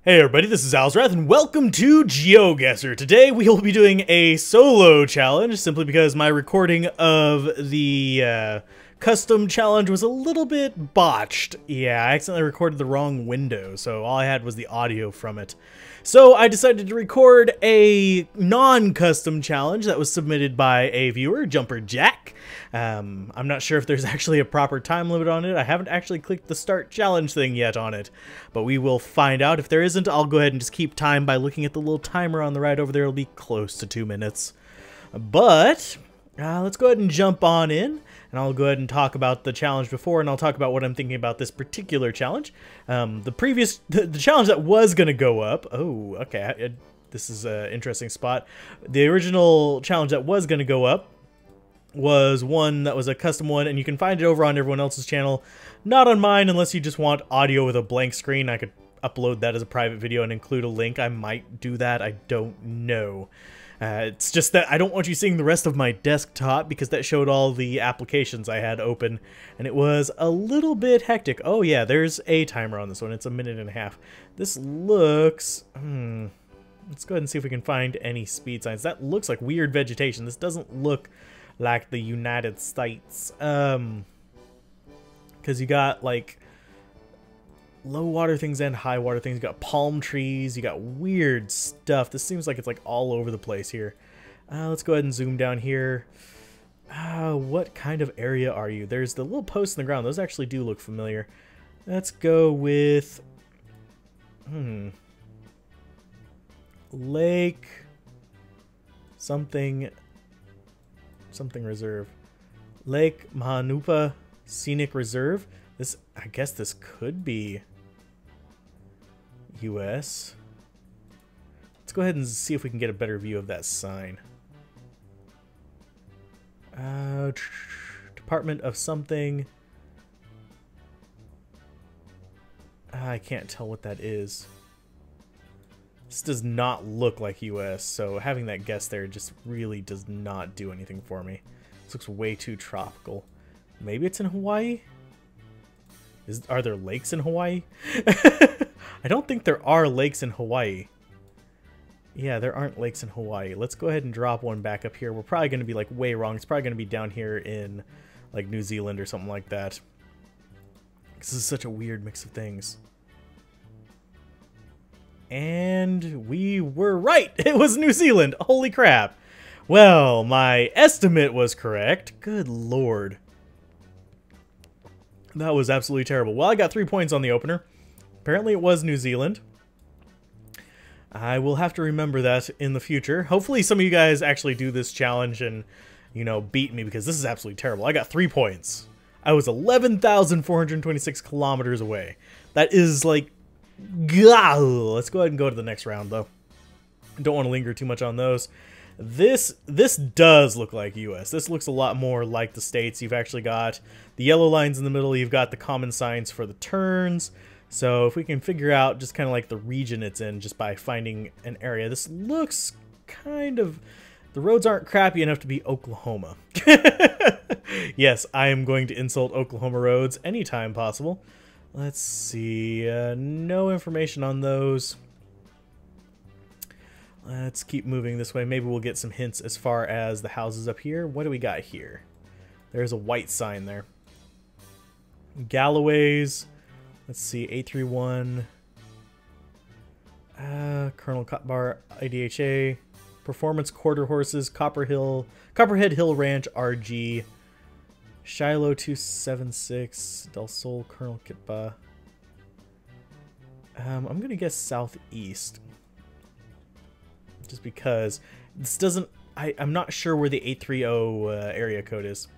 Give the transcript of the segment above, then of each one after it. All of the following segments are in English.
Hey everybody, this is Alzorath, and welcome to Geoguessr. Today we will be doing a solo challenge, simply because my recording of the custom challenge was a little bit botched. Yeah, I accidentally recorded the wrong window, so all I had was the audio from it. So I decided to record a non-custom challenge that was submitted by a viewer, Jumper Jack. I'm not sure if there's actually a proper time limit on it. I haven't actually clicked the start challenge thing yet on it, but we will find out. If there isn't, I'll go ahead and just keep time by looking at the little timer on the right over there. It'll be close to 2 minutes. But let's go ahead and jump on in, and I'll go ahead and talk about the challenge before, and I'll talk about what I'm thinking about this particular challenge. The challenge that was going to go up... Oh, okay. This is an interesting spot. The original challenge that was going to go up was one that was a custom one, and you can find it over on everyone else's channel. Not on mine, unless you just want audio with a blank screen. I could upload that as a private video and include a link. I might do that. I don't know. It's just that I don't want you seeing the rest of my desktop, because that showed all the applications I had open, and it was a little bit hectic. Oh yeah, there's a timer on this one. It's 1.5 minutes. This looks... Let's go ahead and see if we can find any speed signs. That looks like weird vegetation. This doesn't look like the United States. Because you got like low water things and high water things. You got palm trees. You got weird stuff. This seems like it's like all over the place here. Let's go ahead and zoom down here. What kind of area are you? There's the little posts in the ground. Those actually do look familiar. Let's go with... Lake... Something Reserve. Lake Mahanupa Scenic Reserve. This, I guess this could be US. Let's go ahead and see if we can get a better view of that sign. Department of something. I can't tell what that is. This does not look like US, so having that guess there just really does not do anything for me. This looks way too tropical. Maybe it's in Hawaii? Are there lakes in Hawaii? I don't think there are lakes in Hawaii. Yeah, there aren't lakes in Hawaii. Let's go ahead and drop one back up here. We're probably going to be like way wrong. It's probably going to be down here in like New Zealand or something like that. This is such a weird mix of things. And we were right! It was New Zealand! Holy crap! Well, my estimate was correct. Good lord. That was absolutely terrible. Well, I got 3 points on the opener. Apparently it was New Zealand. I will have to remember that in the future. Hopefully some of you guys actually do this challenge and, you know, beat me, because this is absolutely terrible. I got 3 points. I was 11,426 kilometers away. That is like... Let's go ahead and go to the next round, though. Don't want to linger too much on those. This does look like US. This looks a lot more like the States. You've actually got the yellow lines in the middle. You've got the common signs for the turns. So if we can figure out just kind of like the region it's in just by finding an area. This looks kind of... The roads aren't crappy enough to be Oklahoma. Yes, I am going to insult Oklahoma roads anytime possible. Let's see, no information on those. Let's keep moving this way. Maybe we'll get some hints as far as the houses up here. What do we got here? There's a white sign there. Galloway's. Let's see, 831. Colonel Cotbar, IDHA. Performance Quarter Horses, Copperhead Hill Ranch, RG. Shiloh 276, Del Sol, Colonel Kitba. I'm going to guess southeast. Just because this doesn't... I'm not sure where the 830 area code is.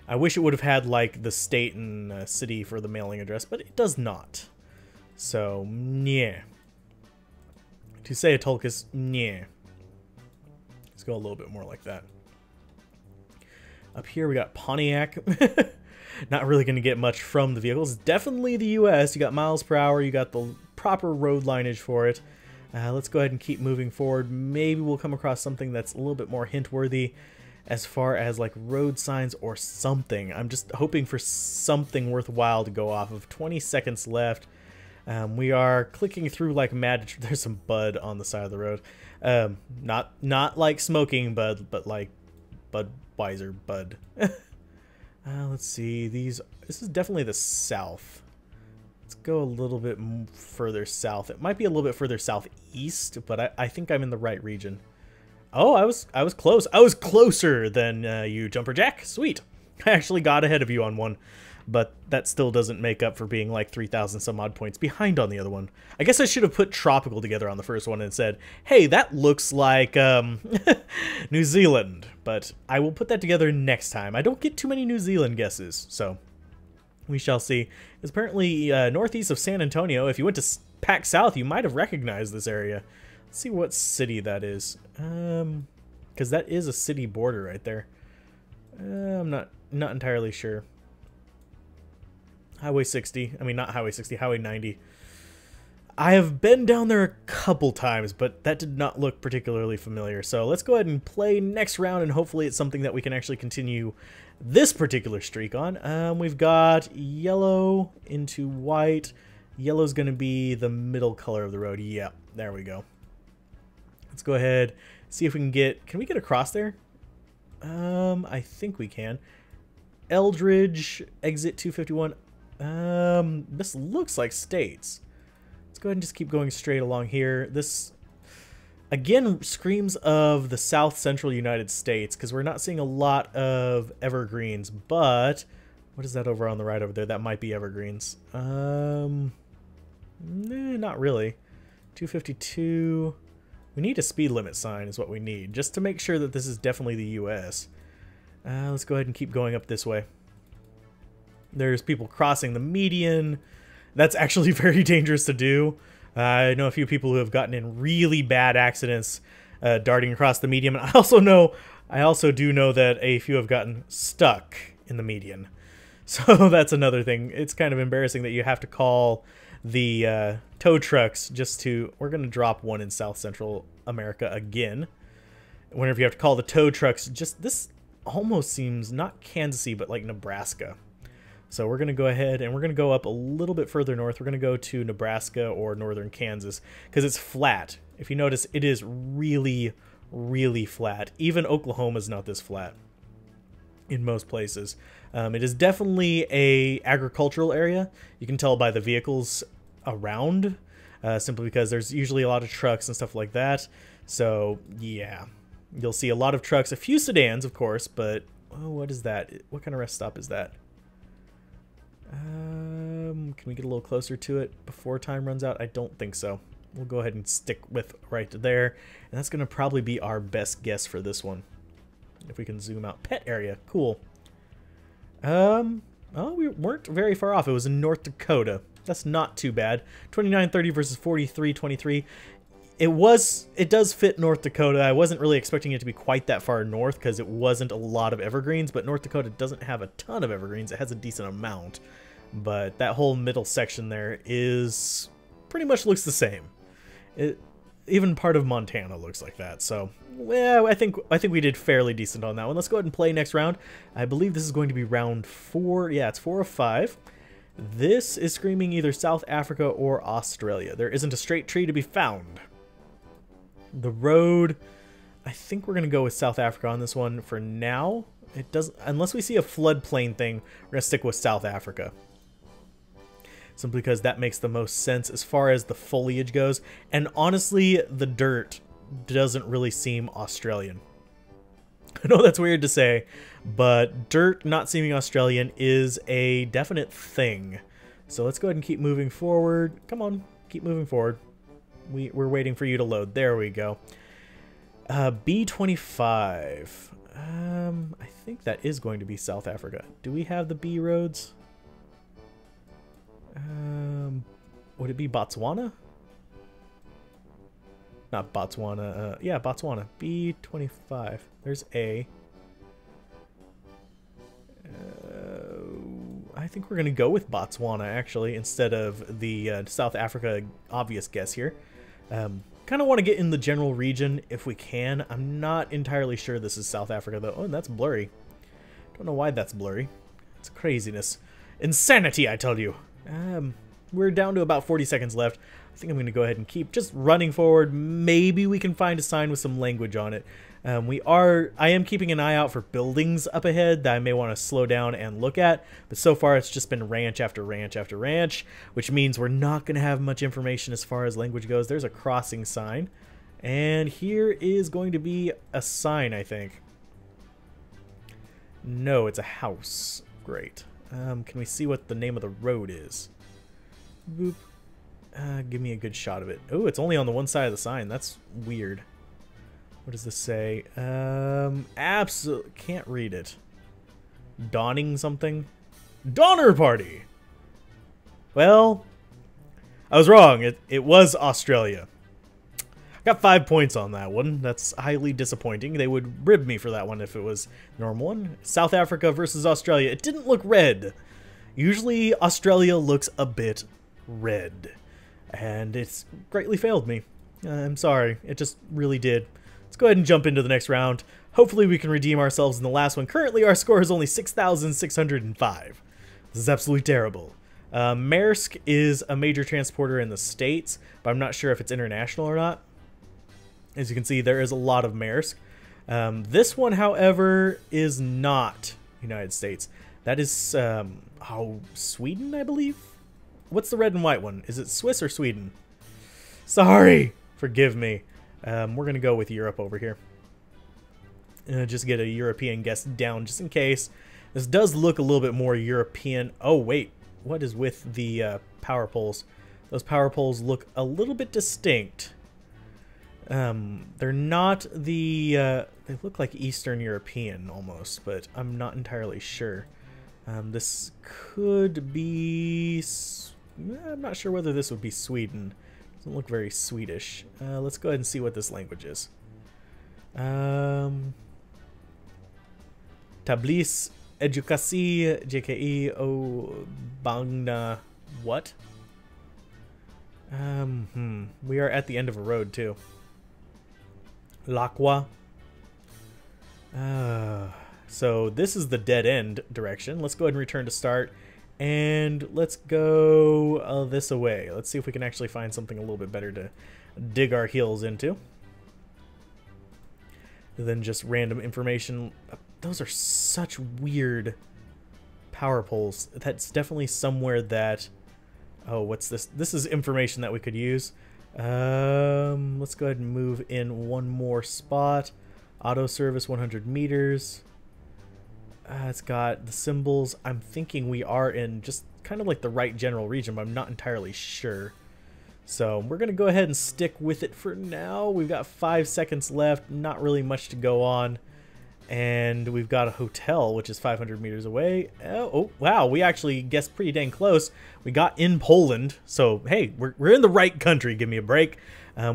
I wish it would have had like the state and city for the mailing address, but it does not. So, yeah. To say a Tulkus, yeah. Let's go a little bit more like that. Up here we got Pontiac. Not really going to get much from the vehicles. Definitely the US. You got miles per hour. You got the proper road lineage for it. Let's go ahead and keep moving forward. Maybe we'll come across something that's a little bit more hint-worthy as far as like road signs or something. I'm just hoping for something worthwhile to go off of. 20 seconds left. We are clicking through like mad. There's some bud on the side of the road. Not like smoking bud, but like Budweiser bud. Let's see. This is definitely the south. Let's go a little bit further south. It might be a little bit further southeast, but I think I'm in the right region. Oh, I was close. I was closer than you, Jumper Jack. Sweet. I actually got ahead of you on one, but that still doesn't make up for being like 3,000 some odd points behind on the other one. I guess I should have put tropical together on the first one and said, hey, that looks like New Zealand, but I will put that together next time. I don't get too many New Zealand guesses, so we shall see. It's apparently northeast of San Antonio. If you went to PAC South, you might have recognized this area. Let's see what city that is, because that is a city border right there. I'm not entirely sure. Highway 60. I mean, not Highway 60, Highway 90. I have been down there a couple times, but that did not look particularly familiar. So let's go ahead and play next round, and hopefully it's something that we can actually continue this particular streak on. We've got yellow into white. Yellow's going to be the middle color of the road. Yeah, there we go. Let's go ahead, see if we can get... Can we get across there? I think we can. Eldridge, exit 251. This looks like states. Let's go ahead and just keep going straight along here. This, again, screams of the south central United States, because we're not seeing a lot of evergreens, but what is that over on the right over there? That might be evergreens. Not really. 252. We need a speed limit sign is what we need, just to make sure that this is definitely the U.S. Let's go ahead and keep going up this way. There's people crossing the median. That's actually very dangerous to do. I know a few people who have gotten in really bad accidents darting across the median. I also do know that a few have gotten stuck in the median. So that's another thing. It's kind of embarrassing that you have to call the tow trucks just to... We're going to drop one in South Central America again. Whenever you have to call the tow trucks, just this almost seems not Kansas-y, but like Nebraska. So we're going to go ahead and we're going to go up a little bit further north. We're going to go to Nebraska or northern Kansas because it's flat. If you notice, it is really, really flat. Even Oklahoma's not this flat in most places. It is definitely a agricultural area. You can tell by the vehicles around, simply because there's usually a lot of trucks and stuff like that. So yeah, you'll see a lot of trucks, a few sedans, of course, but oh, what is that? What kind of rest stop is that? Can we get a little closer to it before time runs out? I don't think so. We'll go ahead and stick with right there, and that's going to probably be our best guess for this one. If we can zoom out. Pet area. Cool. Oh, we weren't very far off. It was in North Dakota. That's not too bad. 2930 versus 4323. It does fit North Dakota. I wasn't really expecting it to be quite that far north because it wasn't a lot of evergreens, but North Dakota doesn't have a ton of evergreens. It has a decent amount, but that whole middle section there is pretty much looks the same. Even part of Montana looks like that. So, well, I think we did fairly decent on that one. Let's go ahead and play next round. I believe this is going to be round 4. Yeah, it's 4 of 5. This is screaming either South Africa or Australia. There isn't a straight tree to be found. The road, I think we're going to go with South Africa on this one for now. It doesn't, unless we see a floodplain thing, we're going to stick with South Africa. Simply because that makes the most sense as far as the foliage goes. And honestly, the dirt doesn't really seem Australian. I know that's weird to say, but dirt not seeming Australian is a definite thing. So let's go ahead and keep moving forward. Come on, keep moving forward. We're waiting for you to load. There we go. B25. I think that is going to be South Africa. Do we have the B roads? Would it be Botswana? Not Botswana. Yeah, Botswana. B25. There's A. I think we're going to go with Botswana, actually, instead of the South Africa obvious guess here. Kind of want to get in the general region if we can. I'm not entirely sure this is South Africa, though. Oh, and that's blurry. Don't know why that's blurry. It's craziness. Insanity, I tell you. we're down to about 40 seconds left. I think I'm going to go ahead and keep just running forward. Maybe we can find a sign with some language on it. I am keeping an eye out for buildings up ahead that I may want to slow down and look at, but so far it's just been ranch after ranch after ranch, which means we're not going to have much information as far as language goes. There's a crossing sign, and here is going to be a sign, I think. No, it's a house. Great. Can we see what the name of the road is? Boop. Give me a good shot of it. Oh, it's only on the one side of the sign. That's weird. What does this say? Absolutely can't read it. Dawning something? Donner Party! Well, I was wrong. It was Australia. Got 5 points on that one. That's highly disappointing. They would rib me for that one if it was a normal one. South Africa versus Australia. It didn't look red. Usually Australia looks a bit red. And it's greatly failed me. I'm sorry. It just really did. Let's go ahead and jump into the next round. Hopefully we can redeem ourselves in the last one. Currently our score is only 6,605. This is absolutely terrible. Maersk is a major transporter in the States, but I'm not sure if it's international or not. As you can see, there is a lot of Maersk. This one, however, is not United States. That is, Sweden, I believe? What's the red and white one? Is it Swiss or Sweden? Sorry! Forgive me. We're going to go with Europe over here. Just get a European guess down just in case. This does look a little bit more European. Oh, wait. What is with the power poles? Those power poles look a little bit distinct. They're not the... they look like Eastern European almost, but I'm not entirely sure. This could be... I'm not sure whether this would be Sweden. Doesn't look very Swedish. Let's go ahead and see what this language is. Tablis Edukasi JKE O Bangna. What? We are at the end of a road too. Lakwa. So this is the dead end direction. Let's go ahead and return to start. And let's go this away. Let's see if we can actually find something a little bit better to dig our heels into than just random information. Those are such weird power poles. That's definitely somewhere that... Oh, what's this? This is information that we could use. Let's go ahead and move in one more spot. Auto service 100 meters. It's got the symbols. I'm thinking we are in just kind of like the right general region, but I'm not entirely sure. So we're going to go ahead and stick with it for now. We've got 5 seconds left. Not really much to go on. And we've got a hotel, which is 500 meters away. Oh, wow. We actually guessed pretty dang close. We got in Poland. So, hey, we're in the right country. Give me a break.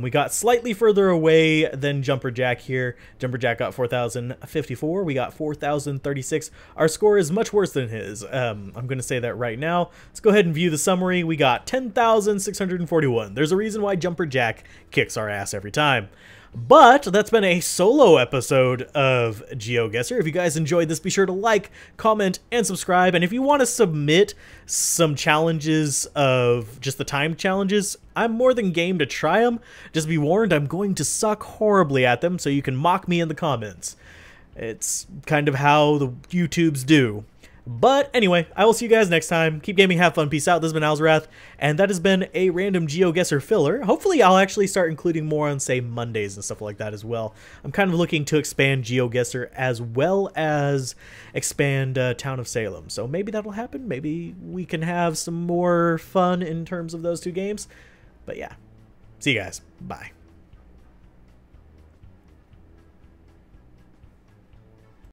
We got slightly further away than Jumper Jack here. Jumper Jack got 4,054. We got 4,036. Our score is much worse than his. I'm going to say that right now. Let's go ahead and view the summary. We got 10,641. There's a reason why Jumper Jack kicks our ass every time. But that's been a solo episode of Geoguessr. If you guys enjoyed this, be sure to like, comment, and subscribe. And if you want to submit some challenges of just the time challenges, I'm more than game to try them. Just be warned, I'm going to suck horribly at them, so you can mock me in the comments. It's kind of how the YouTubes do. But anyway, I will see you guys next time. Keep gaming, have fun, peace out. This has been Alzorath, and that has been a random Geoguessr filler. Hopefully I'll actually start including more on, say, Mondays and stuff like that as well. I'm kind of looking to expand Geoguessr as well as expand Town of Salem. So maybe that'll happen. Maybe we can have some more fun in terms of those two games. But yeah, see you guys. Bye.